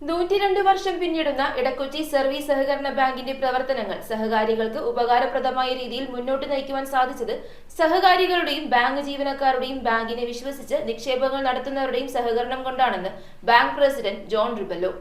102 വർഷം പിന്നിടുന്ന ഇടക്കൊച്ചി സർവീസ് സഹകരണ ബാങ്കിന്റെ പ്രവർത്തനങ്ങൾ സഹകാരികൾക്ക് ഉപകാരപ്രദമായ രീതിയിൽ മുന്നോട്ട് നയിക്കുവാൻ സാധിച്ചത് സഹകാരികളുടെയും ബാങ്ക് ജീവനക്കാരുടെയും ബാങ്കിനെ വിശ്വസിച്ച് നിക്ഷേപങ്ങൾ നടത്തുന്നവരുടെയും സഹകരണം കൊണ്ടാണെന്ന് bank president John Rebello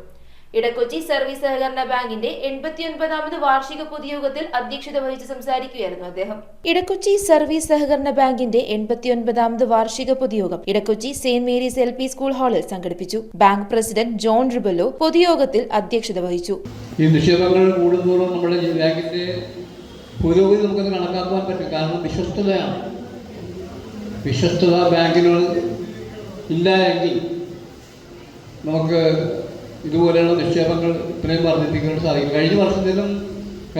Edakochi service സഹകരണ ബാങ്കിന്റെ 89ാമത് വാർഷിക പൊതുയോഗത്തിൽ അധ്യക്ഷത വഹിച്ച് സംസാരിക്കുകയായിരുന്നു അദ്ദേഹം. ഇടക്കൊച്ചി സർവീസ് സഹകരണ ബാങ്കിന്റെ 89ാമത് വാർഷിക പൊതുയോഗം Edakochi saint Mary's LP school ഹാളിൽ സംഘടിപ്പിച്ചു. ബാങ്ക് പ്രസിഡന്റ് ജോൺ റിബല്ലോ പൊതുയോഗത്തിൽ അധ്യക്ഷത വഹിച്ചു. ഈ നിക്ഷേപങ്ങൾ കൂടുന്നതോറും നമ്മുടെ ബാങ്കിന്റെ പുരോഗതി നമുക്കത് കണക്കാക്കാൻ പറ്റും. കാരണം വിശ്വസ്തതയാണ്. വിശ്വസ്തത ബാങ്കിനോട് ഇല്ല എങ്കിൽ നമുക്ക് ഇതുപോലെയുള്ള നിക്ഷേപങ്ങൾ ഇത്രയും വർദ്ധിപ്പിക്കാൻ സാധിക്കും. കഴിഞ്ഞ വർഷത്തിലും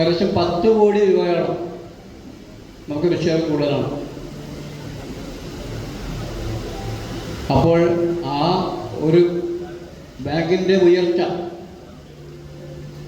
ഏകദേശം 10 കോടി രൂപയോളം നമുക്ക് നിക്ഷേപം കൂടുതലാണ്. അപ്പോൾ ആ ഒരു ബാങ്കിൻ്റെ ഉയർച്ച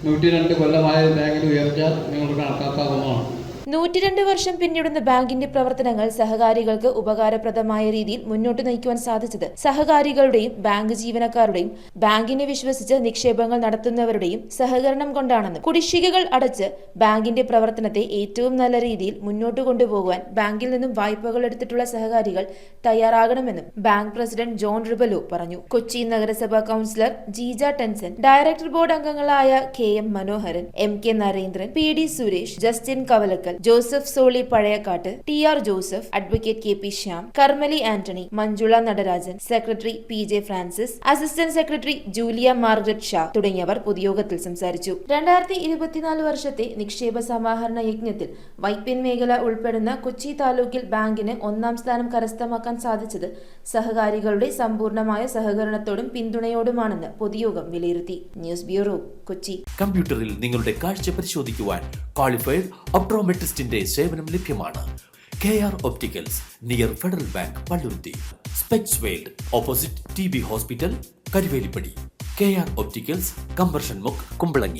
102 കൊല്ലമായ ബാങ്കിൻ്റെ ഉയർച്ച നിങ്ങൾക്ക് കണക്കാക്കാവുന്നതാണ്. 102 വർഷം പിന്നിടുന്ന ബാങ്കിന്റെ പ്രവർത്തനങ്ങൾ സഹകാരികൾക്ക് ഉപകാരപ്രദമായ രീതിയിൽ മുന്നോട്ട് നയിക്കുവാൻ സാധിച്ചത് സഹകാരികളുടെയും ബാങ്ക് ജീവനക്കാരുടെയും ബാങ്കിനെ വിശ്വസിച്ച് നിക്ഷേപങ്ങൾ നടത്തുന്നവരുടെയും സഹകരണം കൊണ്ടാണെന്നും കുടിശ്ശികകൾ അടച്ച് ബാങ്കിന്റെ പ്രവർത്തനത്തെ ഏറ്റവും നല്ല രീതിയിൽ മുന്നോട്ട് കൊണ്ടുപോകുവാൻ ബാങ്കിൽ നിന്നും വായ്പകൾ എടുത്തിട്ടുള്ള സഹകാരികൾ തയ്യാറാകണമെന്നും ബാങ്ക് പ്രസിഡന്റ് ജോൺ റിബല്ലോ പറഞ്ഞു. കൊച്ചി നഗരസഭാ councillor Jeeja Tenson, director board അംഗങ്ങളായ KM Manoharan, MK Narendran, PD Suresh, Justin Kavalakkal, Joseph Soli Pazhayakkat, TR Joseph, advocate KP Shyam, Karmali Antony, Manjula Natarajan, secretary PJ Francis, assistant secretary Julia Margaret Shah തുടങ്ങിയവർ പൊതുയോഗത്തിൽ സംസാരിച്ചു. 2024 വർഷത്തെ നിക്ഷേപ സമാഹരണ യജ്ഞത്തിൽ വൈപ്പിൻ മേഖല ഉൾപ്പെടുന്ന കൊച്ചി താലൂക്കിൽ ബാങ്കിന് 1ാം സ്ഥാനം കരസ്ഥമാക്കാൻ സാധിച്ചത് സഹകാരികളുടെ സമ്പൂർണമായ സഹകരണത്തോടും പിന്തുണയോടുമാണെന്ന് പൊതുയോഗം വിലയിരുത്തി. News bureau, Kochi. കമ്പ്യൂട്ടറിൽ നിങ്ങളുടെ കാഴ്ച പരിശോധിക്കുവാൻ ക്വാളിഫൈഡ് ഒപ്ട്രോമെട്രിസ്റ്റിന്റെ സേവനം ലഭ്യമാണ്. KR opticals, near federal bank, Palluruthy. Specs world, opposite TB hospital, Karuvelippady. KR opticals, combustion മുക്ക്, കുമ്പളങ്ങി.